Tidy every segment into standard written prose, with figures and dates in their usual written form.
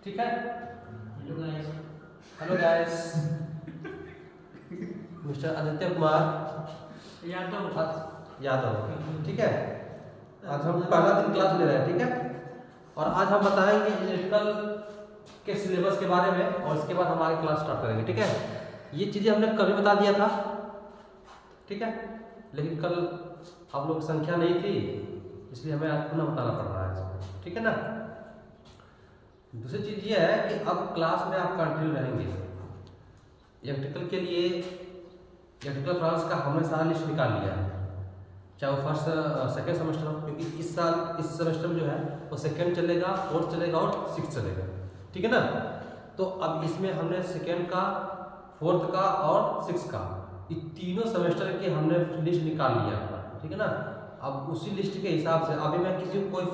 ठीक है। Hello guys, mister Aditya Kumar Yadav, ठीक है। आज हम पहला दिन क्लास ले रहे हैं, ठीक है। और आज हम बताएंगे इलेक्ट्रिकल के सिलेबस के बारे में और इसके बाद हम आगे क्लास स्टार्ट करेंगे, ठीक है। ये चीज़ें हमने कभी बता दिया था, ठीक है, लेकिन कल आप लोग की संख्या नहीं थी, इसलिए हमें आज पुनः बताना पड़ रहा है इसमें, ठीक है ना। दूसरी चीज़ ये है कि अब क्लास में आप कंटिन्यू रहेंगे। इलेक्ट्रिकल के लिए इलेक्ट्रिकल ब्रांच का हमने सारा लिस्ट निकाल लिया है, चाहे वो फर्स्ट सेकेंड सेमेस्टर हो, क्योंकि इस सेमेस्टर में जो है वो सेकेंड चलेगा, फोर्थ चलेगा और सिक्स चलेगा, ठीक है ना। तो अब इसमें हमने सेकेंड का, फोर्थ का और सिक्स का, ये तीनों सेमेस्टर के हमने लिस्ट निकाल लिया अपना, ठीक है ना। अब उसी लिस्ट के हिसाब से अभी मैं किसी को कोई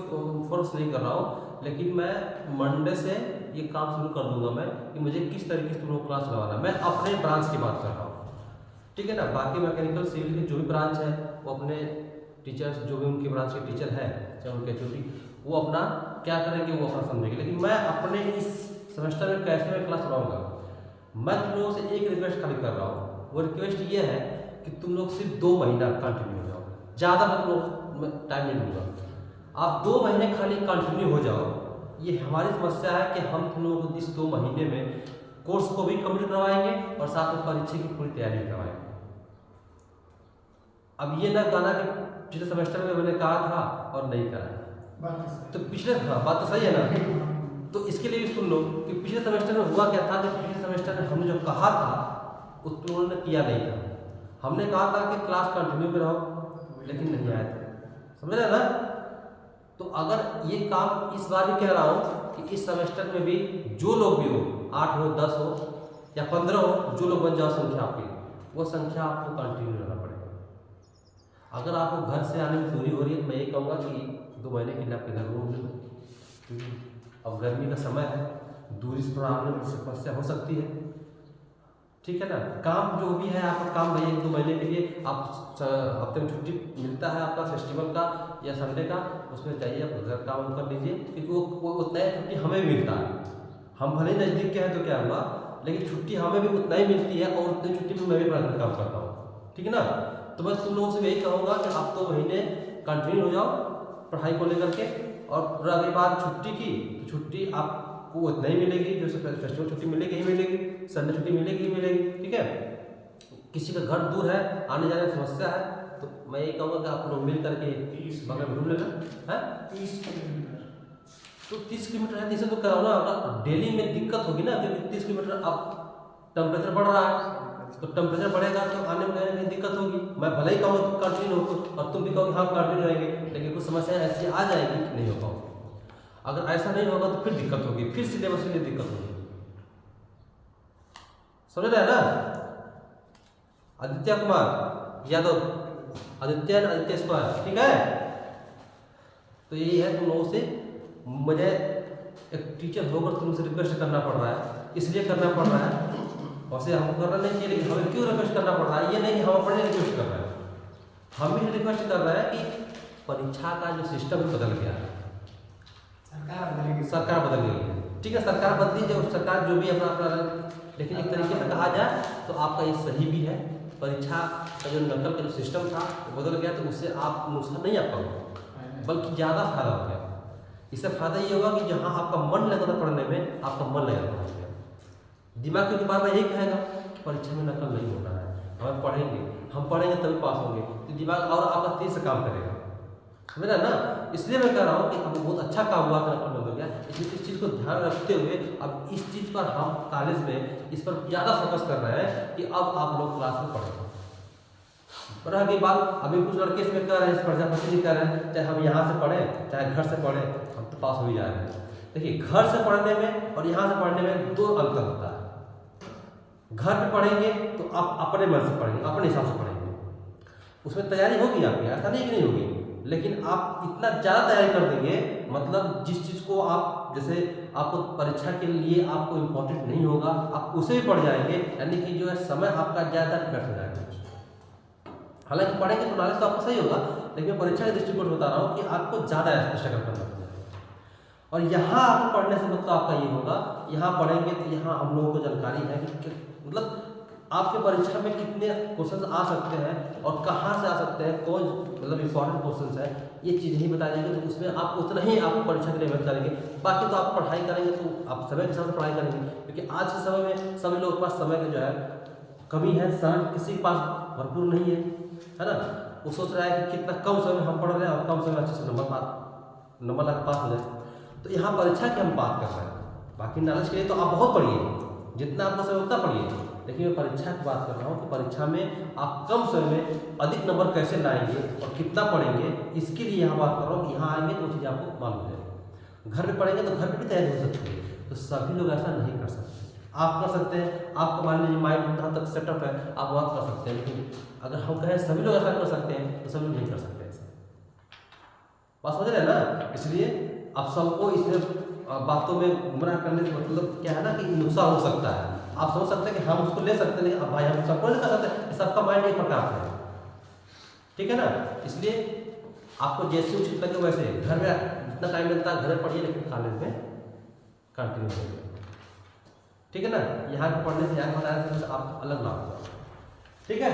फोर्स नहीं कर रहा हूँ, लेकिन मैं मंडे से ये काम शुरू कर दूंगा मैं कि मुझे किस तरीके से तुम लोग क्लास लगाना है। मैं अपने ब्रांच की बात कर रहा हूँ, ठीक है ना। बाकी मैकेनिकल सिविल के जो भी ब्रांच है वो अपने टीचर्स, जो भी उनके ब्रांच के टीचर हैं, चाहे उनके छोटी, वो अपना क्या करेंगे वो अपना समझेंगे। लेकिन मैं अपने इस सेमेस्टर में कैसे मैं क्लास लगाऊंगा, मैं तुम लोगों से एक रिक्वेस्ट खाली कर रहा हूँ। वो रिक्वेस्ट ये है कि तुम लोग सिर्फ 2 महीना कंटिन्यू हो जाओ, ज़्यादा मैं तुम लोग टाइम नहीं दूंगा। आप 2 महीने खाली कंटिन्यू हो जाओ। ये हमारी समस्या है कि हम तुम लोगों को इस 2 महीने में कोर्स को भी कंप्लीट करवाएंगे और साथ में परीक्षा की पूरी तैयारी करवाएंगे। अब ये ना गाना कि पिछले सेमेस्टर में मैंने कहा था और नहीं करा, तो पिछले, हाँ बात तो सही है ना। तो इसके लिए भी सुन लो कि पिछले सेमेस्टर में हुआ क्या था कि पिछले सेमेस्टर में हमने जो कहा था उसको उन्होंने किया नहीं था। हमने कहा था कि क्लास कंटिन्यू में रहो, लेकिन नहीं आए थे, समझ रहे ना। तो अगर ये काम इस बार भी कह रहा हूँ कि इस सेमेस्टर में भी जो लोग भी हो, 8 हो, 10 हो या 15 हो, जो लोग बन जाओ संख्या आपकी, वो संख्या आपको कंटिन्यू रहना पड़ेगा। अगर आपको घर से आने में दूरी हो रही है, मैं ये कहूँगा कि 2 महीने के लिए आपके घर रूम ले लो, क्योंकि अब गर्मी का समय है, दूरी से थोड़ा आने में समस्या हो सकती है, ठीक है ना। काम जो भी है आपका काम भाई 1-2 महीने के लिए आप हफ्ते में छुट्टी मिलता है आपका फेस्टिवल का या संडे का, उसमें जाइए आप घर काम कर लीजिए, क्योंकि वो उतना ही छुट्टी हमें भी मिलता है। हम भले ही नज़दीक के हैं तो क्या हुआ, लेकिन छुट्टी हमें भी उतना ही मिलती है और उतनी छुट्टी में मैं भी अपना काम करता हूँ, ठीक है ना। तो मैं तुम लोगों से यही कहूँगा कि आप 2 महीने कंटिन्यू हो जाओ पढ़ाई को लेकर के। और रही बात छुट्टी की, तो छुट्टी आपको उतना ही मिलेगी, जो फेस्टिवल छुट्टी मिलेगी ही मिलेगी, संडे छुट्टी मिलेगी ही मिलेगी, ठीक है। किसी का घर दूर है, आने जाने की समस्या है, तो मैं ये कहूँगा कि आप लोग मिल करके बगल में रूम लेना है। 30 किलोमीटर, तो 30 किलोमीटर है, इसे तो कराओ ना। अगर डेली में दिक्कत होगी ना, क्योंकि 30 किलोमीटर अब टेम्परेचर बढ़ रहा है, तो टेम्परेचर बढ़ेगा तो आने में कहीं दिक्कत होगी। मैं भले ही कहूँगा तुम कंटिन्यू हो और तुम भी कहोगे हाँ कंटिन्यू रहेंगे, लेकिन कुछ समस्या ऐसी आ जाएगी कि नहीं हो पाओगे। अगर ऐसा नहीं होगा तो फिर दिक्कत होगी, फिर सिलेबस के लिए दिक्कत होगी, समझ रहे हैं ना। आदित्य कुमार यादव, आदित्य स्क्वायर, ठीक है। तो यही है, तुम लोगों से मुझे एक टीचर होकर तुमसे रिक्वेस्ट करना पड़ रहा है, इसलिए करना पड़ रहा है। वैसे हमको करना नहीं चाहिए, लेकिन हमें क्यों रिक्वेस्ट करना पड़ रहा है, ये नहीं कि हम अपने रिक्वेस्ट कर रहे हैं, हम भी रिक्वेस्ट कर रहे हैं कि परीक्षा का जो सिस्टम बदल गया है, सरकार बदल गई है, ठीक है। सरकार बदली, जो सरकार जो भी अपना, लेकिन एक तरीके से कहा जाए तो आपका ये सही भी है। परीक्षा का जो नकल का जो सिस्टम था वो बदल गया, तो उससे आप नुकसान नहीं आपका होगा, बल्कि ज़्यादा फायदा हो गया। इससे फायदा ये होगा कि जहाँ आपका मन लगा था पढ़ने में, आपका मन लगा था पढ़ने में। दिमाग क्योंकि बार बार यही कहेगा कि परीक्षा में नकल नहीं होना है, हम पढ़ेंगे, हम पढ़ेंगे तभी पास होंगे, तो दिमाग और आपका तेज से काम करेगा, समझा ना। इसलिए मैं कह रहा हूँ कि अब बहुत अच्छा काम हुआ कि नकल बंद हो गया। इसलिए इस चीज़ को ध्यान रखते हुए अब इस चीज़ पर हम कॉलेज में इस पर ज़्यादा फोकस कर रहे हैं कि अब आप लोग क्लास में पढ़ें। और रही बात, अभी कुछ लड़के इसमें कर रहे हैं, इस प्रजापति नहीं कर रहे हैं, चाहे हम यहाँ से पढ़ें चाहे घर से पढ़ें, हम तो पास हो ही जा रहे हैं। देखिए, घर से पढ़ने में और यहाँ से पढ़ने में 2 अंतर होता है। घर पे पढ़ेंगे तो आप अपने मन से पढ़ेंगे, अपने हिसाब से पढ़ेंगे, उसमें तैयारी होगी आपकी, ऐसा नहीं कि नहीं होगी, लेकिन आप इतना ज़्यादा तैयारी कर देंगे, मतलब जिस चीज़ को आप, जैसे आपको परीक्षा के लिए आपको इम्पोर्टेंट नहीं होगा, आप उसे भी पढ़ जाएंगे, यानी कि जो है समय आपका ज़्यादा व्यर्थ हो जाएगा। हालांकि पढ़ेंगे तो नॉलेज तो आपको सही होगा, लेकिन परीक्षा के दृष्टिकोण बता रहा हूँ कि आपको ज़्यादा स्ट्रगल करना पड़ेगा। और यहाँ पढ़ने से मतलब आपका ये होगा, यहाँ पढ़ेंगे तो यहाँ हम लोगों को जानकारी है कि मतलब आपके परीक्षा में कितने क्वेश्चन आ सकते हैं और कहाँ से आ सकते हैं, कौन मतलब इंपॉर्टेंट क्वेश्चन है, ये चीज़ ही बता जाएंगे। तो उसमें आप उतना ही आप परीक्षा के लिए मेहनत करेंगे। बाकी तो आप पढ़ाई करेंगे तो आप समय के हिसाब से पढ़ाई करेंगे, क्योंकि आज के समय में सभी लोगों के पास समय का जो है कमी है, समय किसी के पास भरपूर नहीं है ना। वो सोच रहा है कि कितना कम समय में हम पढ़ रहे हैं और कम समय में अच्छे से नंबर ला पास हो जाए। तो यहाँ परीक्षा की हम बात कर रहे हैं, बाकी नॉलेज के लिए तो आप बहुत पढ़िए, जितना आपको समय उतना पढ़िए, लेकिन मैं परीक्षा की बात कर रहा हूँ कि परीक्षा में आप कम समय में अधिक नंबर कैसे लाएंगे और कितना पढ़ेंगे, इसके लिए यहाँ बात कर रहा हूँ कि यहाँ आएंगे तो वो चीज़ आपको मालूम हो जाएगी। घर में पढ़ेंगे तो घर में भी तैयारी हो सकती है, तो सभी लोग ऐसा नहीं कर सकते। आप कर सकते हैं, आपका मान लीजिए माइंड जहाँ तक सेटअप है आप वहाँ कर सकते हैं, लेकिन अगर हम कहें सभी लोग ऐसा कर सकते हैं तो सभी लोग नहीं कर सकते ऐसा। बात समझ रहे हैं ना। इसलिए आप सबको इसमें बातों में गुमराह करने से मतलब क्या है ना कि नुकसान हो सकता है। आप समझ सकते हैं कि हम उसको ले सकते हैं, लेकिन अब भाई हम सबको नहीं कर सकते, सबका माइंड एक प्रकार से है, ठीक है ना। इसलिए आपको जैसे उचित लगे वैसे घर में जितना टाइम लगता है घर में पढ़िए, लेकिन कॉलेज में कंटिन्यू करिए, ठीक है ना। यहाँ के पढ़ने से यहाँ बताया से आप अलग लाभ होगा, ठीक है।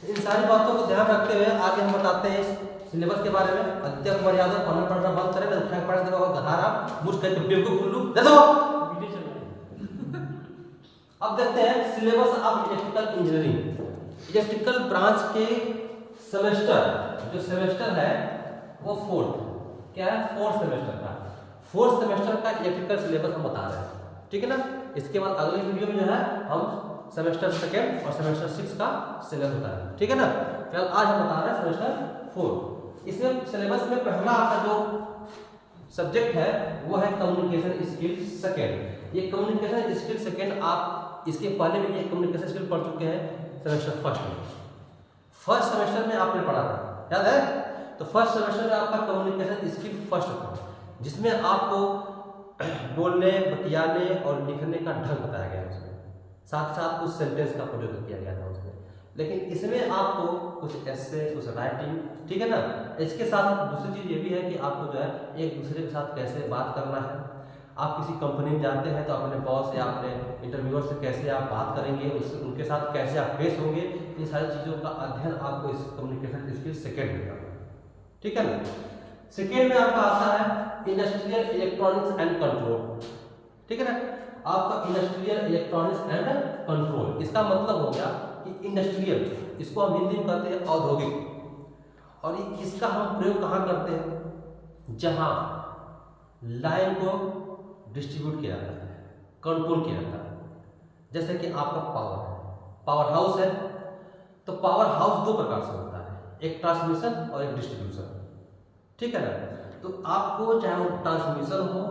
इन सारी बातों को ध्यान रखते हुए आगे हम बताते हैं सिलेबस के बारे में। आदित्य कुमार यादव पढ़ना बंद करें ना, उठा पढ़ने देगा गधारा मुझ करके बेवकूफ उल्लू दे दो। अब देखते हैं syllabus of electrical engineering. Electrical branch के सेमेस्टर जो सेमेस्टर है वो फोर्थ सेमेस्टर का इलेक्ट्रिकल सिलेबस हम बता रहे हैं, ठीक है ना। इसके बाद अगले वीडियो में जो है हम सेमेस्टर 2 और सेमेस्टर 6 का सिलेबस बता रहे हैं, ठीक है ना। फिलहाल आज हम बता रहे हैं सेमेस्टर 4। इसमें सिलेबस में पहला आपका जो सब्जेक्ट है वो है कम्युनिकेशन स्किल सेकेंड। ये कम्युनिकेशन स्किल सेकेंड आप इसके पहले भी ये कम्युनिकेशन स्किल पढ़ चुके हैं सेमेस्टर फर्स्ट में। फर्स्ट सेमेस्टर में आपने पढ़ा था, याद है। तो फर्स्ट सेमेस्टर में आपका कम्युनिकेशन स्किल फर्स्ट था, जिसमें आपको बोलने, बतियाने और लिखने का ढंग बताया गया उसमें, साथ साथ कुछ सेंटेंस का प्रयोग किया गया था उसमें। लेकिन इसमें आपको कुछ एस्से, कुछ राइटिंग, ठीक है ना। इसके साथ साथ दूसरी चीज़ ये भी है कि आपको जो है एक दूसरे के साथ कैसे बात करना है। आप किसी कंपनी में जाते हैं तो अपने बॉस या अपने इंटरव्यूअर से कैसे आप बात करेंगे, उससे उनके साथ कैसे आप पेश होंगे, ये सारी चीज़ों का अध्ययन आपको इस कम्युनिकेशन स्किल सेकेंड में करना है, ठीक है ना। सेकेंड में आपका आता है इंडस्ट्रियल इलेक्ट्रॉनिक्स एंड कंट्रोल, ठीक है ना। आपका इंडस्ट्रियल इलेक्ट्रॉनिक्स एंड कंट्रोल, इसका मतलब हो गया कि इंडस्ट्रियल, इसको हम हिंदी में कहते हैं औद्योगिक, और इसका हम प्रयोग कहाँ करते हैं, जहाँ लाइन को डिस्ट्रीब्यूट किया जाता है, कंट्रोल किया जाता है। जैसे कि आपका पावर हाउस है, तो पावर हाउस दो प्रकार से होता है, एक ट्रांसमिशन और एक डिस्ट्रीब्यूशन, ठीक है ना। तो आपको चाहे वो ट्रांसमिशन हो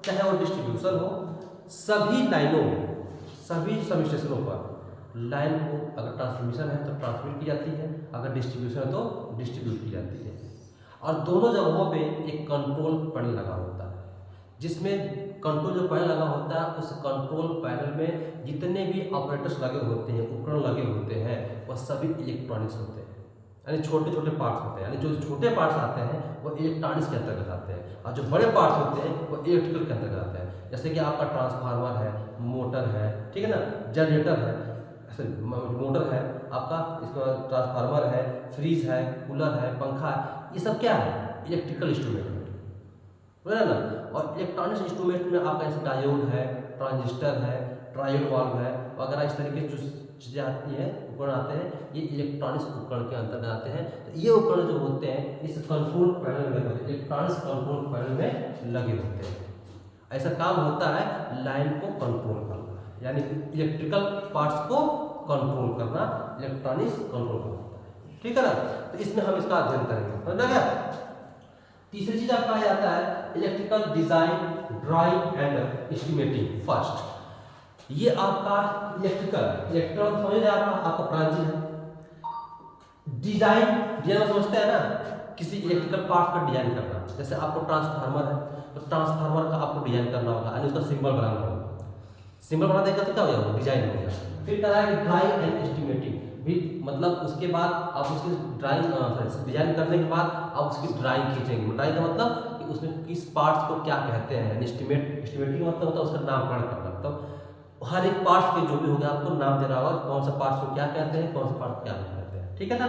चाहे वो डिस्ट्रीब्यूशन हो, सभी लाइनों में, सभी सब स्टेशनों पर लाइन को अगर ट्रांसमिशन है तो ट्रांसमिट की जाती है, अगर डिस्ट्रीब्यूशन है तो डिस्ट्रीब्यूट की जाती है। और दोनों जगहों पे एक कंट्रोल पैनल लगा होता है, जिसमें कंट्रोल जो पैनल लगा होता है उस कंट्रोल पैनल में जितने भी ऑपरेटर्स लगे होते हैं, उपकरण लगे होते हैं, वह सभी इलेक्ट्रॉनिक्स होते हैं, यानी छोटे छोटे पार्ट्स होते हैं। यानी जो छोटे पार्ट्स आते हैं वो इलेक्ट्रॉनिक्स के अंतर्गत आते हैं, और जो बड़े पार्ट्स होते हैं वो इलेक्ट्रिकल के अंतर्गत आते हैं। जैसे कि आपका ट्रांसफार्मर है, मोटर है, ठीक है ना, जनरेटर है, मोटर है आपका, इसका ट्रांसफार्मर है, फ्रीज है, कूलर है, पंखा है, ये सब क्या है, इलेक्ट्रिकल इंस्ट्रूमेंट है, है ना। और इलेक्ट्रॉनिक्स इंस्ट्रूमेंट में आपका जैसे डायोड है, ट्रांजिस्टर है, ट्रायोड वाल्व है वगैरह, इस तरीके की जो चीज़ें आती हैं, उपकरण आते हैं, ये इलेक्ट्रॉनिक्स उपकरण के अंतर्गत आते हैं। तो ये उपकरण जो होते हैं इस कंट्रोल पैनल में लगे होते हैं, इलेक्ट्रॉनिक्स कंट्रोल पैनल में लगे होते हैं। ऐसा काम होता है लाइन को कंट्रोल करना, यानी इलेक्ट्रिकल पार्ट्स को कंट्रोल करना, इलेक्ट्रॉनिक्स कंट्रोल करना होता है, ठीक है ना। तो इसमें हम इसका अध्ययन करेंगे, समझ गया। तीसरी चीज आपका आ जाता है electrical design, drawing and estimating first. ये आपका इलेक्ट्रिकल समझ आपका ब्रांच है। डिजाइन समझते हैं ना, किसी इलेक्ट्रिकल पार्ट का डिजाइन करना। जैसे आपको ट्रांसफार्मर है तो ट्रांसफार्मर का आपको डिजाइन करना होगा, यानी उसका सिंबल बनाना होगा। सिंबल बना देगा तो क्या हो जाएगा, डिजाइन हो गया। फिर करा है ड्राइंग एंड एस्टिमेटिंग भी, मतलब उसके बाद आप उसकी ड्राइंग डिजाइन करने के बाद आप उसकी ड्राइंग खींचेंगे। ड्राइंग का मतलब कि उसमें किस पार्ट्स को क्या कहते हैं, एस्टिमेटिंग मतलब होता है उसका नामकरण करना, मतलब हर एक पार्ट्स के जो भी हो गया आपको नाम देना होगा, कौन सा पार्ट्स को क्या कहते हैं, कौन सा पार्ट को क्या नहीं कहते हैं, ठीक है ना।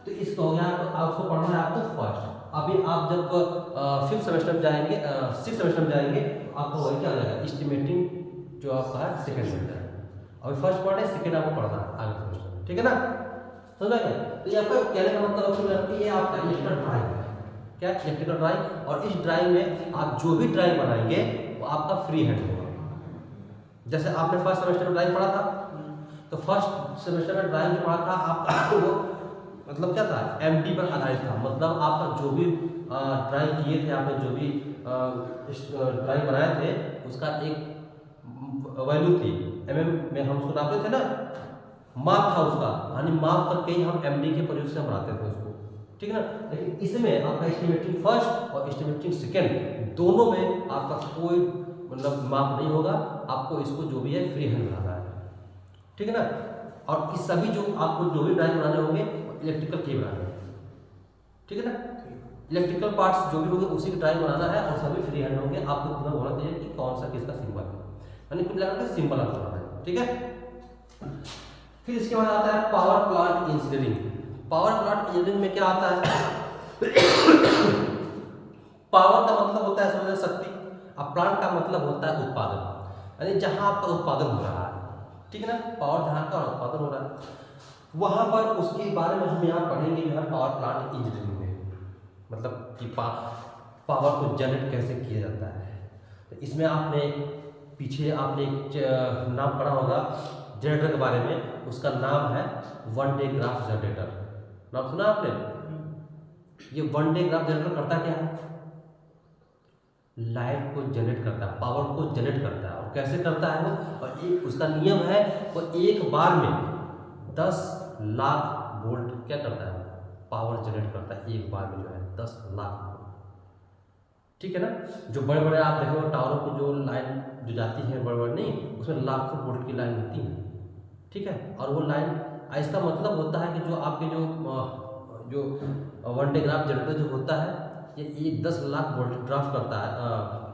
तो इसका हो गया, तो आपको पढ़ना है आपको फर्स्ट। अभी आप जब 5th सेमेस्टर में जाएंगे, 6th सेमेस्टर में जाएंगे, तो आपको वही क्या हो जाएगा, एस्टिमेटिंग जो आपका है सेकेंड सेमेस्टर है। अभी फर्स्ट पार्ट है, सेकेंड आपको पढ़ना है आगे सेमेस्टर में, ठीक है ना, समझ गए। तो ये आपका कहने का मतलब ये आपका इलेक्ट्रिकल ड्राइंग है, क्या इलेक्ट्रिकल ड्राइंग, और इस ड्राइंग में आप जो भी ड्राइंग बनाएंगे वो आपका फ्री हैंड होगा। जैसे आपने फर्स्ट सेमेस्टर में ड्राइंग पढ़ा था, तो फर्स्ट सेमेस्टर में ड्राइंग जो पढ़ा था आपका वो मतलब क्या था, एमडी पर आधारित था, मतलब आपका जो भी ड्राइंग किए थे, आपने जो भी ड्राइंग बनाए थे उसका एक वैल्यू थी, एमएम में हम उसको नापते थे ना, माप था उसका, यानी माप करके ही हम एमडी के प्रयोग से बनाते थे उसको, ठीक है ना। लेकिन इसमें आपका एस्टिमेटिंग फर्स्ट और एस्टिमेटिंग सेकेंड दोनों में आपका कोई मतलब माप नहीं होगा, आपको इसको जो भी है फ्री हैंड बनाना है, ठीक है ना। और इस सभी जो आपको जो भी ड्राइंग बनाने होंगे इलेक्ट्रिकल के बनाने हैं, ठीक है ना। इलेक्ट्रिकल पार्ट्स जो भी होंगे उसी की ड्राइंग बनाना है, और सभी फ्री हैंड होंगे, आपको इतना होना चाहिए कि कौन सा किसका सिंबल है, यानी कुल मिलाकर सिंबल आपको बनाना है, ठीक है। फिर इसके बाद आता है power plant engineering. Power plant engineering में क्या आता है, पावर का मतलब होता है समझ शक्ति, अब प्लांट का मतलब होता है उत्पादन, यानी जहां आपका उत्पादन हो रहा है, ठीक है ना, पावर जहां का उत्पादन हो रहा है वहां पर उसके बारे में हम यहाँ पढ़ेंगे जो है पावर प्लांट इंजीनियरिंग में, मतलब कि पावर को जनरेट कैसे किया जाता है। तो इसमें आपने पीछे आपने एक नाम पढ़ा होगा जनरेटर के बारे में, उसका नाम है वन डे ग्राफ जनरेटर, नाम सुना आपने। ये वन डे ग्राफ जनरेटर करता क्या है, लाइट को जनरेट करता है, पावर को जनरेट करता है, और कैसे करता है वो, और एक उसका नियम है, वो एक बार में 10 लाख वोल्ट क्या करता है, पावर जनरेट करता है, एक बार में जो है 10 लाख वोल्ट, ठीक है ना। जो बड़े बड़े आप देखो टावरों की जो लाइन जो जाती है बड़े बड़े नहीं, उसमें लाखों वोल्ट की लाइन होती है, ठीक है। और वो लाइन, इसका मतलब होता है कि जो आपके जो वन डे ग्राफ जनरेटर जो होता है ये 10 लाख वोल्ट ड्राफ्ट करता है,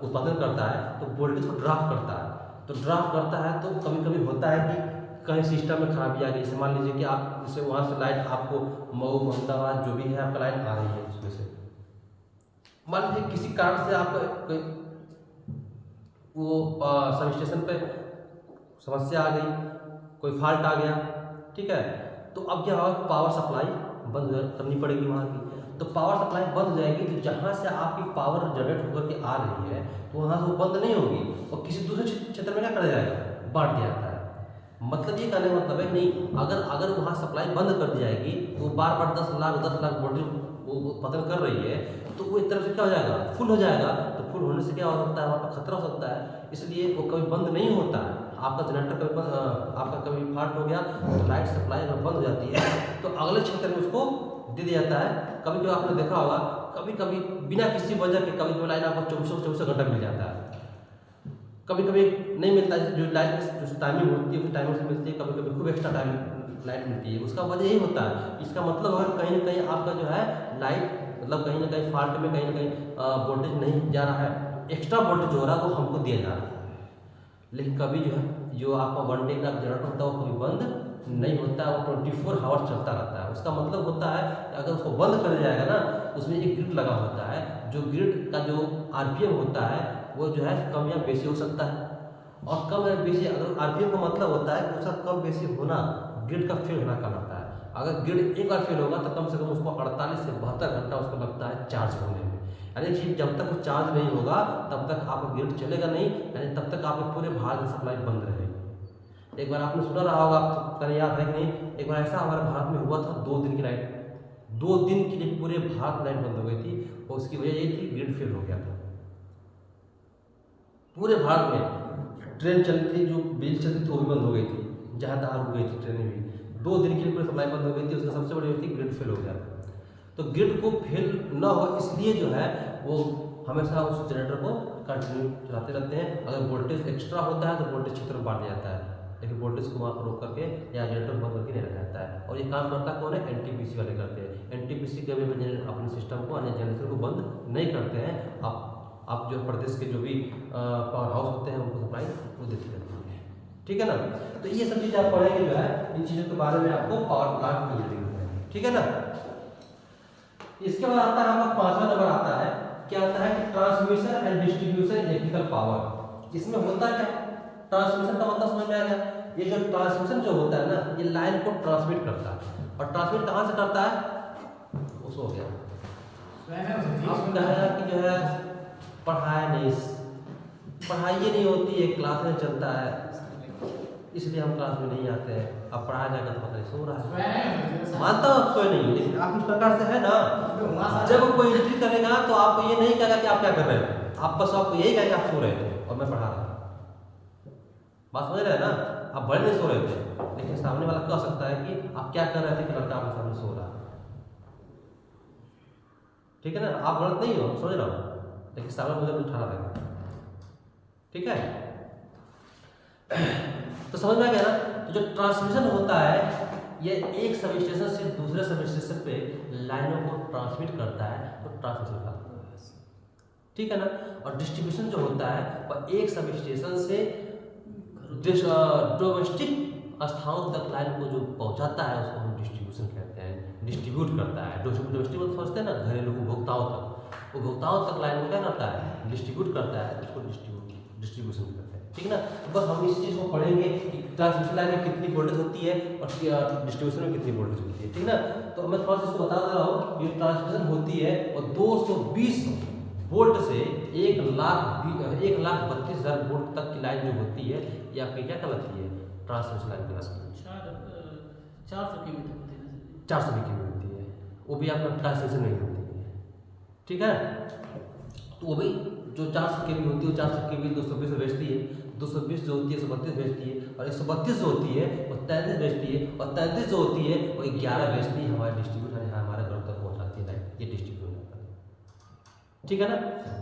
उत्पादन करता है, तो वोल्टेज को ड्राफ्ट करता है, तो ड्राफ्ट करता है तो कभी कभी होता है कि कहीं सिस्टम में खराबी आ गई, जैसे मान लीजिए कि आप जैसे वहाँ से लाइन आपको मऊ अहमदाबाद जो भी है आपका लाइन आ रही है, उसमें से मान लीजिए किसी कारण से आपका वो सब स्टेशन पे समस्या आ गई, कोई फॉल्ट आ गया, ठीक है, तो अब क्या होगा, पावर सप्लाई बंद करनी पड़ेगी वहाँ की। तो पावर सप्लाई बंद हो जाएगी, तो जहाँ से आपकी पावर जनरेट होकर के आ रही है तो वहाँ से वो बंद नहीं होगी, और किसी दूसरे क्षेत्र में क्या कर जाएगा, बांट दिया जाता है। मतलब ये कहने का मतलब है नहीं, अगर वहाँ सप्लाई बंद कर दी जाएगी तो बार बार 10 लाख वोल्टेज वो उत्पादन कर रही है, तो वो एक तरफ से क्या हो जाएगा, फुल हो जाएगा, तो फुल होने से क्या हो सकता है, वहाँ पर खतरा हो सकता है, इसलिए वो कभी बंद नहीं होता है। आपका जनरेटर कभी आपका कभी फॉल्ट हो गया तो लाइट सप्लाई अगर बंद हो जाती है तो अगले क्षेत्र में उसको दे दिया जाता है। कभी कभी आपने देखा होगा, कभी कभी बिना किसी वजह के कभी कभी लाइन आपको 24 घंटा मिल जाता है, कभी कभी नहीं मिलता है, जो लाइट की जो टाइमिंग होती है उस टाइमिंग से मिलती है, कभी कभी खूब एक्स्ट्रा टाइम लाइट मिलती है। उसका वजह यही होता है, इसका मतलब है कहीं ना कहीं आपका जो है लाइट मतलब कहीं ना कहीं फॉल्ट में कहीं ना कहीं वोल्टेज नहीं जा रहा है, एक्स्ट्रा वोल्टेज हो रहा है वो हमको दिया जा रहा है। लेकिन कभी जो है जो आपका वन डे का जनरेटर होता है वो कभी बंद नहीं होता है, वो 24 आवर्स चलता रहता है। उसका मतलब होता है कि अगर उसको बंद कर दिया जाएगा ना, उसमें एक ग्रिड लगा होता है, जो ग्रिड का जो आरपीएम होता है वो जो है कम या बेसी हो सकता है, और कम या बेसी अगर आरपीएम का मतलब होता है कि उसका कम बेसी होना ग्रिड का फेल होना कहलाता है। अगर ग्रिड एक बार फेल होगा तो कम से कम उसको 48 से 72 घंटा उसको लगता है चार्ज होने में, यानी कि जब तक वो चार्ज नहीं होगा तब तक आपका ग्रिड चलेगा नहीं, यानी तब तक आपके पूरे भारत में सप्लाई बंद रहेगी। एक बार आपने सुना रहा होगा, आपको पता नहीं याद है कि नहीं, एक बार ऐसा हमारे भारत में हुआ था, 2 दिन की लाइट 2 दिन के लिए पूरे भारत लाइट बंद हो गई थी, और उसकी वजह ये थी ग्रिड फेल हो गया था। पूरे भारत में ट्रेन चलती थी, जो बिजली चलती थी वो भी बंद हो गई थी, जहाँ तहाँ रुक गई थी ट्रेनें भी, 2 दिन के लिए पूरी सप्लाई बंद हो गई थी। उसका सबसे बड़ी वजह थी ग्रिड फेल हो गया था। तो ग्रिड को फेल न हो इसलिए जो है वो हमेशा उस जनरेटर को कंटिन्यू चलाते रहते हैं। अगर वोल्टेज एक्स्ट्रा होता है तो वोल्टेज क्षेत्र में बांट जाता है, लेकिन वोल्टेज को वहाँ पर रोक करके या जनरेटर बंद करके नहीं रखा जाता है। और ये काम करता कौन है? एनटीपीसी वाले करते हैं। एनटीपीसी कभी अपने सिस्टम को यानी जनरेटर को बंद नहीं करते हैं। आप जो प्रदेश के जो भी पावर हाउस होते हैं उनको सप्लाई वो देते रहते हैं, ठीक है ना। तो ये सब चीज़ आप पढ़ेंगे जो है, इन चीज़ों के बारे में आपको पावर प्लांट इंजीनियरिंग में, ठीक है ना। इसके बाद आता है आपका 5वां नंबर आता है, क्या आता है कि transmission and distribution electrical power. इसमें होता क्या? ट्रांसमिशन का मतलब समझ में आ गया। ये जो ट्रांसमिशन जो होता है ना, ये लाइन को ट्रांसमिट करता है। और ट्रांसमिट कहाँ से करता है? उसको हो गया अब कहेगा कि जो है पढ़ाई नहीं होती है, क्लास में चलता है, इसलिए हम क्लास में नहीं आते हैं। अब पढ़ाया जाएगा तो पता नहीं सो रहा है। मानता हूँ आप सोए नहीं, लेकिन आप इस प्रकार से है ना, जब कोई एंट्री करेगा तो आपको ये नहीं कहेगा कि आप क्या कर रहे थे, आप बस आपको यही कहेगा आप सो रहे थे और मैं पढ़ा रहा था। बात समझ रहे हैं ना। आप बड़े नहीं सो रहे थे, लेकिन सामने वाला कह सकता है कि आप क्या कर रहे थे कि लड़का आपके सामने सो रहा है, ठीक है ना। आप गलत नहीं हो, समझ रहा हूँ, लेकिन सामने मुझे उठा देगा, ठीक है। तो समझ में आ गया ना। तो जो ट्रांसमिशन होता है, ये एक सब स्टेशन से दूसरे सब स्टेशन पे लाइनों को ट्रांसमिट करता है, तो ट्रांसमिशन का, ठीक है ना। और डिस्ट्रीब्यूशन जो होता है वह एक सब स्टेशन से डोमेस्टिक स्थानों तक लाइन को जो पहुंचाता है उसको हम डिस्ट्रीब्यूशन कहते हैं, डिस्ट्रीब्यूट करता है। डोमेस्टिक मतलब समझते हैं ना, घरेलू उपभोक्ताओं तक लाइन को क्या करता है? डिस्ट्रीब्यूट करता है, उसको डिस्ट्रीब्यूशन करते हैं, ठीक है ना। तो बस हम इस चीज़ को पढ़ेंगे कि ट्रांसमिशन लाइन में कितनी वोल्टेज होती है और डिस्ट्रीब्यूशन में कितनी वोल्टेज होती है, ठीक ना। तो मैं थोड़ा सा इसको बता दे रहा हूँ। ये ट्रांसमिशन होती है और 220 वोल्ट से 1,32,000 वोल्ट तक की लाइन जो होती है, ये आपकी क्या कहलाती है? ट्रांसमिशन लाइन कहलाती है। 400 की भी होती है, वो भी आपका ट्रांसमिशन नहीं होती है, ठीक है। तो वो भी जो 400 के भी होती है, 400 के भी 220 भेजती है, 220 जो होती है 132 भेजती है, और 132 जो होती है वो 33 भेजती है, और 33 जो होती है वो 11 भेजती है, हमारे डिस्ट्रीब्यूटर हमारे घर तक पहुँचाती है लाइन, ये डिस्ट्रीब्यूटर होता है, ठीक है ना।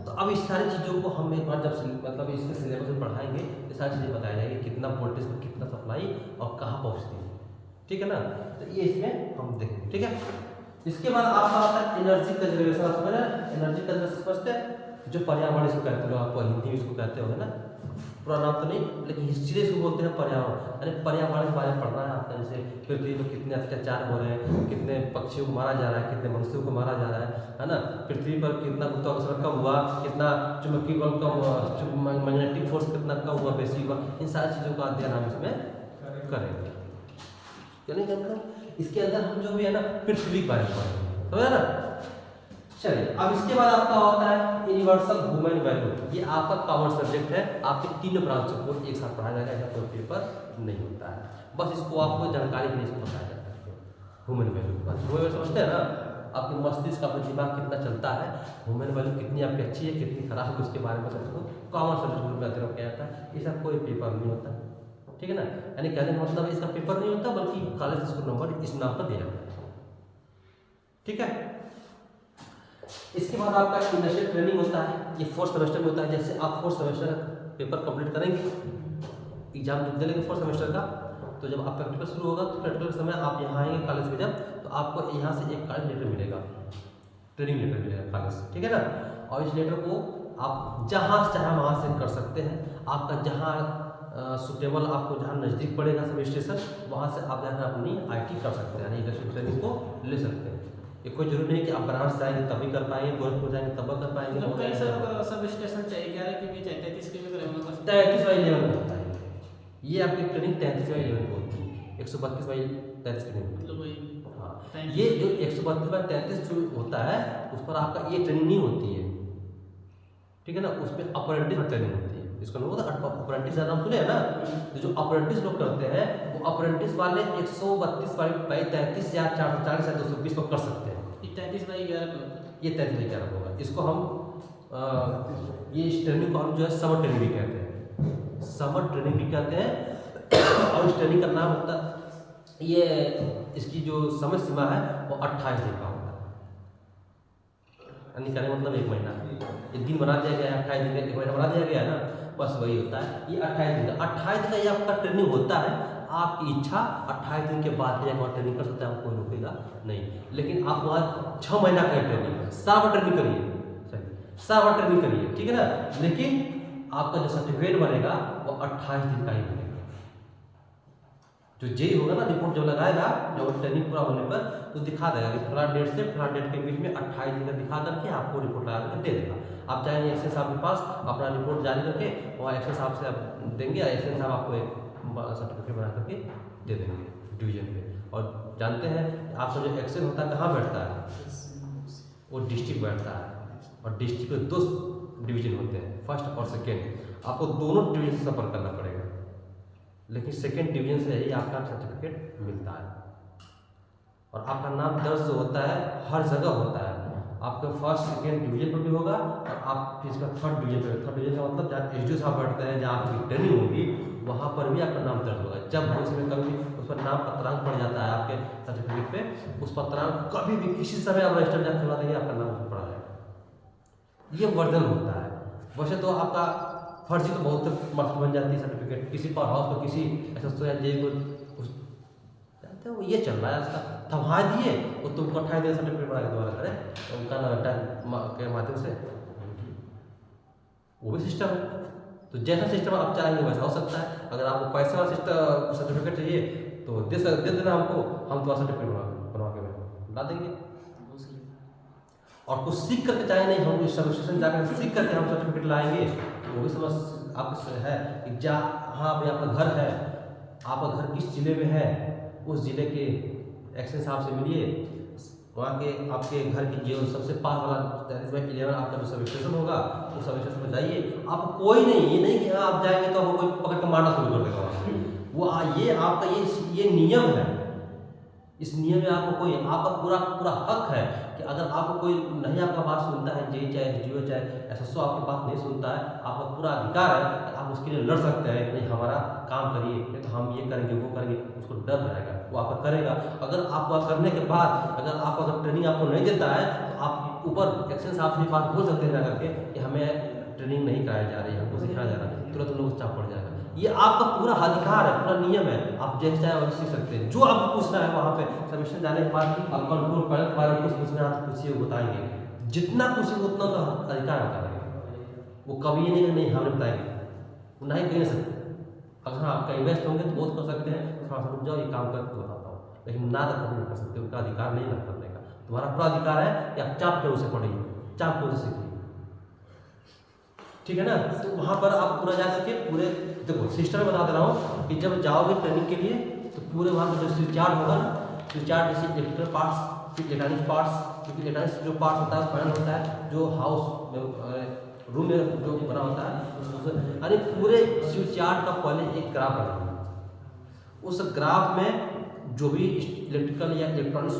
तो अब इस सारी चीज़ों को हम एक बार जब मतलब इसके सिलेबस में पढ़ाएंगे, ये सारी चीज़ें बताई जाएगी, कितना वोल्टेज में कितना सप्लाई और कहाँ पहुँचती है, ठीक है ना। तो ये इसमें हम देखेंगे, ठीक है। इसके बाद आपका आता है एनर्जी कंजर्वेशन। आप समझ रहे हैं एनर्जी कंजर्वेशन समझते हैं? जो पर्यावरण इसको कहते हैं, आपको हिंदी में इसको कहते होंगे ना, पूरा नाम तो नहीं, लेकिन हिस्ट्री इसको बोलते हैं पर्यावरण। यानी पर्यावरण के बारे में पढ़ना है आपका, जैसे पृथ्वी पर कितने अत्याचार हो रहे हैं, कितने पक्षियों को मारा जा रहा है, कितने मनुष्यों को मारा जा रहा है ना। पृथ्वी पर कितना गुरुत्वाकर्षण कम हुआ, कितना चुंबकीय बल कम हुआ, मैग्नेटिक फोर्स कितना कम हुआ, बेसिक हुआ, इन सारी चीज़ों का अध्ययन हम इसमें करेंगे, चलिए। इसके अंदर हम जो भी है ना पृथ्वी के बारे में पढ़ेंगे, समझा ना। चलिए, अब इसके बाद आपका होता है यूनिवर्सल ह्यूमन वैल्यू। ये आपका कॉमन सब्जेक्ट है, आपके तीनों ब्रांचों को एक साथ पढ़ाया जाएगा, ऐसा कोई पेपर नहीं होता है। बस इसको आपको जानकारी के लिए इसको बताया जाता है ह्यूमन वैल्यू के बारे में। ह्यूमन वैल्यू समझते हैं ना, आपके मस्तिष्क का दिमाग कितना चलता है, ह्यूमन वैल्यू कितनी आपकी अच्छी है कितनी खराब है, उसके बारे में सबको कॉमन सब्जेक्ट में अध्ययन किया जाता है। इसका कोई पेपर नहीं होता, ठीक है ना। यानी कहने का मतलब इसका पेपर नहीं होता, बल्कि कॉलेज इसको नंबर इस नाम पर दिया जाता है, ठीक है। इसके बाद आपका इंडस्ट्रियल ट्रेनिंग होता है, ये 4th सेमेस्टर में होता है। जैसे आप 4th सेमेस्टर पेपर कंप्लीट करेंगे, एग्जाम दे लेंगे 4th सेमेस्टर का, तो जब आप प्रैक्टिकल शुरू होगा तो प्रैक्टिकल समय आप यहाँ आएंगे कॉलेज में, जब तो आपको यहाँ से एक कॉलेज लेटर मिलेगा, ट्रेनिंग लेटर मिलेगा कॉलेज, ठीक है ना। और इस लेटर को आप जहाँ चाहे वहाँ से कर सकते हैं। आपका जहाँ सुटेबल, आपको जहाँ नज़दीक पड़ेगा सब स्टेशन, वहाँ से आप जाकर अपनी IT कर सकते हैं, यानी इंडस्ट्रियल ट्रेनिंग को ले सकते हैं। ये कोई जरूरी नहीं कि आप बनारस जाएंगे तभी कर पाएंगे, गोरखपुर जाएंगे तब कर पाएंगे। सब स्टेशन चाहिए 11 के बीच 33 किलोमीटर 33/11 होता है। ये आपकी ट्रेनिंग 33/11 को होती है, 132/33 किलोमीटर। हाँ, ये जो 132/33 जो होता है उस पर आपका ये ट्रेनिंग नहीं होती है, ठीक है ना। उसमें अप्रेंटिस ट्रेनिंग होती है, इसका नाम होता है अप्रेंटिस। नाम सुने हैं ना, जो अप्रेंटिस लोग करते हैं वो अप्रेंटिस वाले 132/33 या 440 या 220 पर कर सकते हैं। 33/11 ये 33/11 होगा। इसको हम ये इस ट्रेनिंग को हम जो है समर ट्रेनिंग भी कहते हैं, समर ट्रेनिंग भी कहते हैं। और इस ट्रेनिंग का नाम होता है, ये इसकी जो समय सीमा है वो 28 दिन का होता है, यानी कहने मतलब 1 महीना। ये दिन बना दिया गया है 28 दिन का, एक महीना बना दिया गया है ना, बस वही होता है। ये 28 दिन का, 28 दिन का ये आपका ट्रेनिंग होता है। आपकी इच्छा 28 दिन के बाद भी वहाँ ट्रेनिंग कर सकते हैं, आपको कोई रोकेगा नहीं। लेकिन आप वहाँ 6 महीना का ट्रेनिंग, 7 बार ट्रेनिंग करिए, 7 बार ट्रेनिंग करिए, ठीक है ना। लेकिन आपका जो सर्टिफिकेट बनेगा वो 28 दिन का ही बनेगा। जो जेई होगा ना, रिपोर्ट जब लगाएगा, जब ट्रेनिंग पूरा होने पर तो दिखा देगा कि फला डेट से फला डेट के बीच में 28 दिन का दिखा करके आपको रिपोर्ट लगा करके दे देगा। आप जाएंगे एक्सेल साहब के पास, अपना रिपोर्ट जारी करके वहाँ एक्सेल साहब से आप देंगे, एक्सेल साहब आपको एक सर्टिफिकेट बना करके दे देंगे डिवीजन पे। और जानते हैं आपका जो एक्सेल होता है कहाँ बैठता है, वो डिस्ट्रिक्ट बैठता है, और डिस्ट्रिक्ट में 2 डिवीजन होते हैं, फर्स्ट और सेकेंड। आपको दोनों डिवीजन से संपर्क करना पड़ेगा, लेकिन सेकेंड डिवीजन से ही आपका सर्टिफिकेट मिलता है। और आपका नाम दर्ज जो होता है हर जगह होता है, आपका फर्स्ट सेकेंड डिवीजन पर भी होगा, और आप फिर इसका थर्ड डिवीजन पर, थर्ड डिवीजन का मतलब जहाँ एसडीओ साहब बैठते हैं, जहाँ आपकी ट्रेनिंग होगी, वहाँ पर भी आपका नाम दर्ज होगा। जब उसमें कभी उस पर नाम पत्रांक पड़ जाता है आपके सर्टिफिकेट पे, उस पत्रांक कभी भी किसी समय आप रजिस्टर जाकर करवा देंगे, आपका नाम पड़ा जाएगा। ये वर्जन होता है। वैसे तो आपका फर्जी तो बहुत मस्त बन जाती है सर्टिफिकेट, किसी पावर हाउस पर किसी एसएसओ या जेई को जानते हो ये चल रहा है, उसका थमा दिए और तुमको 28 दिन सर्टिफिकेट बना के दोबारा करें, तो उनका नाम के माध्यम से वो भी सिस्टम है। तो जैसा सिस्टम आप चाहेंगे वैसा हो सकता है। अगर आपको पैसे वाला सिस्टम सर्टिफिकेट चाहिए तो दे देना हमको, हम तुम्हारा सर्टिफिकेट बनवा के ला देंगे। और कुछ सीख करके चाहे नहीं, हम इस सर्विसेशन जाकर सीख करके हम सर्टिफिकेट लाएंगे, तो वो भी समझ आपको है कि हाँ भाई आपका घर है, आपका घर किस ज़िले में है, उस ज़िले के एक्सेल साहब से मिलिए, वहाँ के आपके घर की जो सबसे पास वाला 11 आपका जो सब स्टेशन होगा, उस सब स्टेशन में जाइए। आपको कोई नहीं, ये नहीं कि आप जाएंगे तो आपको कोई पकड़ कर मारना शुरू कर देगा। वो ये आपका ये नियम है। इस नियम में आपको कोई, आपका पूरा हक है कि अगर आपको कोई नहीं आपका बात सुनता है, जेई चाहे एसडीओ चाहे एसएसओ आपकी बात नहीं सुनता है, आपका पूरा अधिकार है कि आप उसके लिए लड़ सकते हैं कि नहीं हमारा काम करिए, नहीं तो हम ये करेंगे वो करेंगे। उसको डर रहेगा, वो आपका करेगा। अगर आपका करने के बाद अगर आप अगर ट्रेनिंग आपको नहीं देता है, तो आप ऊपर एक्शन साहब से बात बोल सकते हैं जाकर के कि हमें ट्रेनिंग नहीं कराई जा रही है, हमको सिखाया जा रहा है, तुरंत लोग चाप पड़ जाएगा। ये आपका पूरा अधिकार है, पूरा नियम है, आप जैसे चाहे वैसे सीख सकते हैं। जो आपको पूछना है वहाँ पे सबमिशन जाने के बाद आप कंट्रोल पैनल के बारे में कुछ पूछना है तो पूछिए, वो बताएंगे। जितना पूछिए उतना का अधिकार बता देंगे। वो कभी ये नहीं हमें बताएंगे, वो नहीं कह नहीं सकते। अगर हाँ आपका इन्वेस्ट होंगे तो बहुत कर सकते हैं, थोड़ा सा रुक जाओ ये काम करके बताता हूँ, लेकिन ना तो कभी नहीं कर सकते। उनका अधिकार नहीं ना करने का, तुम्हारा पूरा अधिकार है कि आप चाप के उसे पढ़िए, चाप के उसे सीखिए, ठीक है ना। तो वहाँ पर आप पूरा जा करके पूरे देखो सिस्टम बता दे रहा हूँ कि जब जाओगे ट्रेनिंग के लिए तो पूरे वहाँ पर जो स्विच-यार्ड होगा ना, स्विच-यार्ड जैसे इलेक्ट्रिकल पार्ट्स, फिर इलेक्ट्रॉनिक पार्ट्स, क्योंकि इलेक्ट्रॉनिक जो पार्ट्स होता है पैनल होता है, जो हाउस में रूम में जो बना होता है, अरे पूरे स्विच-यार्ड का पहले एक ग्राफ बनेगा। उस ग्राफ में जो भी इलेक्ट्रिकल या इलेक्ट्रॉनिक्स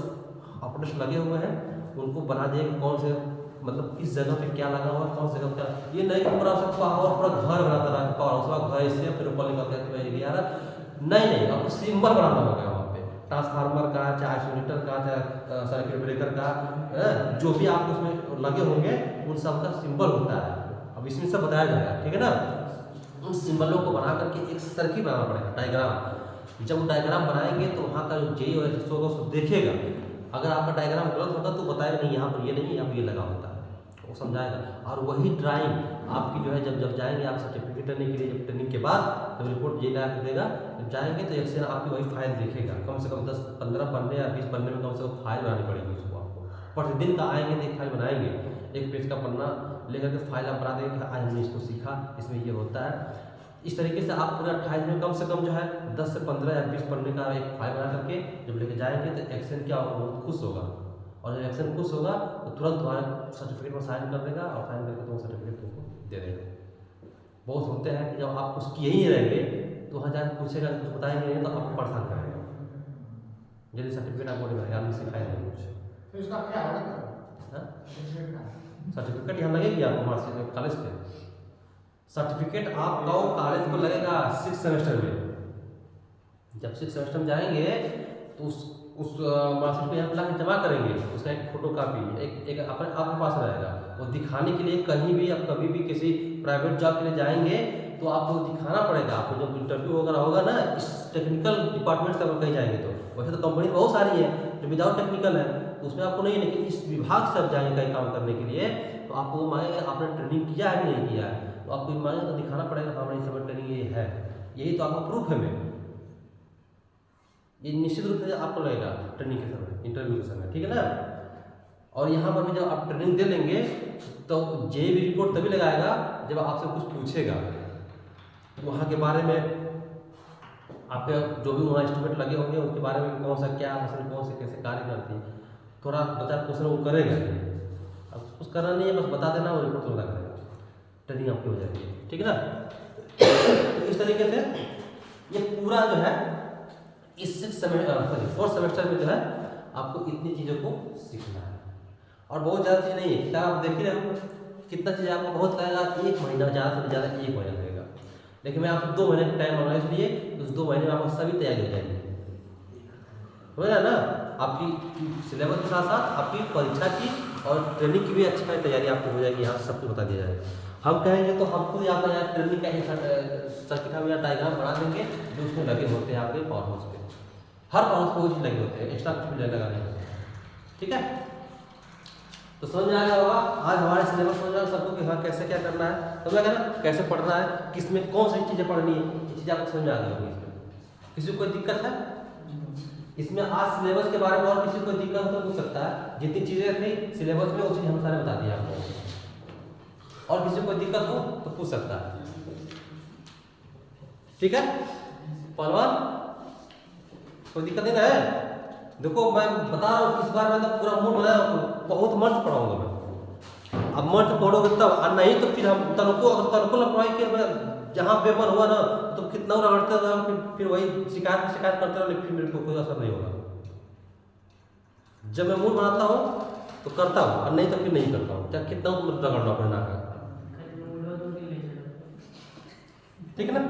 ऑपरेटर्स लगे हुए हैं उनको बना दिए कौन से मतलब किस जगह पे क्या लगा हुआ है, कौन सी जगह क्या। ये नहीं कि पूरा सबको और पूरा घर बनाता रहा पावर हाउस घर इससे फिर ऊपर निकल के यार नहीं, आपको सिंबल बनाना होगा वहाँ पे, ट्रांसफार्मर का चाहे आइसोलेटर का चाहे सर्किट ब्रेकर का, जो भी आप उसमें लगे होंगे उन सब का सिंबल होता है। अब इसमें सब बताया जाएगा, ठीक है ना। उन सिंबलों को बना करके एक सर्किट बनाना पड़ेगा, डायग्राम। जब वो डायग्राम बनाएंगे तो वहाँ का जो जेई और एसएसओ होगा उसको देखेगा। अगर आपका डायग्राम गलत होगा तो बताएगा नहीं यहाँ पर ये नहीं, यहाँ पर ये लगा होता है, वो समझाएगा। और वही ड्राइंग आपकी जो है जब जाएंगे आप सर्टिफिकेट लेने के लिए, जब ट्रेनिंग के बाद जब रिपोर्ट ये ला के देगा, जब जाएंगे तो एक्सेल आपकी वही फाइल देखेगा। कम से कम 10-15 पन्ने या 20 पन्ने में कम से कम फाइल बनानी पड़ेगी उसको आपको। प्रतिदिन का आएंगे तो एक फाइल बनाएंगे, 1 पेज का पन्ना लेकर के फाइल आप बना देंगे, आज हमने इसको सीखा, इसमें ये होता है। इस तरीके से आप पूरा 28 में कम से कम जो है 10 से 15 या 20 पन्ने का एक फाइल बना करके जब लेके जाएंगे तो एक्सेल क्या होगा, बहुत खुश होगा। और जब एक्सेल खुश होगा तो तुरंत तुम्हारे सर्टिफिकेट में साइन कर देगा और साइन करके तुम्हारा सर्टिफिकेट तुमको दे देगा। बहुत होते हैं कि जब आप कुछ किए ही रहेंगे तो वहाँ जाकर पूछेगा, कुछ बताएंगे नहीं तो आपको परेशान करेगा। यदि सर्टिफिकेट आपको नहीं आदमी सिखाए नहीं कुछ, तो इसका क्या होगा? सर्टिफिकेट यहाँ लगेगी आपको मार्क्स कॉलेज पे। सर्टिफिकेट आपका कॉलेज को लगेगा 6 सेमेस्टर में। जब 6 सेमेस्टर में जाएंगे तो उस मार्कशीट को यहाँ ला के जमा करेंगे, उसका एक फोटो कापी एक अपने आपके पास रहेगा। वो दिखाने के लिए कहीं भी आप कभी भी किसी प्राइवेट जॉब के लिए जाएंगे तो आपको दिखाना पड़ेगा। आपको जब इंटरव्यू वगैरह होगा ना, इस टेक्निकल डिपार्टमेंट से अगर कहीं जाएंगे तो वैसे तो कंपनी बहुत सारी है जो विदाउट टेक्निकल है, तो उसमें आपको नहीं है, लेकिन इस विभाग से आप जाएंगे कहीं काम करने के लिए तो आपको मांगेगा आपने ट्रेनिंग किया है कि नहीं किया है, तो आपको मांगेगा तो दिखाना पड़ेगा हाँ हमारी समय ट्रेनिंग ये है, यही तो आपका प्रूफ है। में ये निश्चित रूप से आपको लगेगा ट्रेनिंग के समय, इंटरव्यू के समय, ठीक है ना। और यहाँ पर भी जब आप ट्रेनिंग दे लेंगे तो जेईई रिपोर्ट तभी लगाएगा जब आपसे कुछ पूछेगा वहाँ के बारे में, आपके जो भी वहाँ इंस्ट्रूमेंट लगे होंगे उनके बारे में, कौन सा क्या मशीन कौन से कैसे कार्य करती है, थोड़ा 2-4 क्वेश्चन वो करेगा। अब कुछ करना नहीं है, बस बता देना, वो रिपोर्ट लगा करेगा, ट्रेनिंग आपकी हो जाएगी, ठीक है ना। तो इस तरीके से ये पूरा जो है इस 4th सेमेस्टर में जो है आपको इतनी चीज़ों को सीखना है। और बहुत ज़्यादा चीज़ नहीं है, किताब आप देख ही रहे हो कितना चीज़ आपको बहुत लगेगा, 1 महीना ज़्यादा से ज़्यादा 1 महीना लगेगा, लेकिन मैं आपको 2 महीने का टाइम मांगा इसलिए उस 2 महीने में आपको सभी तैयारी हो जाएगी, समझ रहे ना। आपकी सिलेबस के साथ साथ आपकी परीक्षा की और ट्रेनिंग की भी अच्छी खासी तैयारी आपको हो जाएगी, यहाँ से सब कुछ बता दिया जाएगा। हम कहेंगे तो हमको यहाँ पर यहाँ ट्रेनिंग का एक सर्किट हम यहाँ डायग्राम बना देंगे जो उसमें लगे होते हैं आपके पावर हाउस पे, हर पावर हाउस पे वो चीज़ लगे होते हैं, एक्स्ट्रा कुछ भी लगा नहीं होता, ठीक है। तो समझ में आया होगा आज हमारे सिलेबस समझ में सबको कि हाँ कैसे क्या करना है, समझ आएगा ना, कैसे पढ़ना है, किस में कौन सी चीज़ें पढ़नी है, ये चीज़ आपको समझ में आ गई होगी। इसमें किसी को कोई दिक्कत है इसमें? आज सिलेबस के बारे में और किसी को कोई दिक्कत हो तो पूछ सकता है, जितनी चीज़ें थी सिलेबस में वो चीज़ हम सारे बता दिए आपको, और किसी को कोई दिक्कत हो तो पूछ सकता है, ठीक है। पहलवान कोई दिक्कत नहीं ना है? देखो मैं बता रहा हूँ इस बार मैं तो पूरा मूड बनाया, बहुत मन से पढ़ाऊंगा मैं। अब मन से पढ़ोगे तब, और नहीं तो फिर हम तनको अगर तनको ना पढ़ाई के मैं जहाँ पेपर हुआ ना तो कितना रगड़ते रहो, फिर वही शिकायत करते रहो, फिर मेरे को कोई असर नहीं होगा। जब मैं मूड बनाता हूँ तो करता हूँ, और नहीं तो फिर नहीं करता हूँ, चाहे कितना रगड़ लो अपने नाक, ठीक है ना।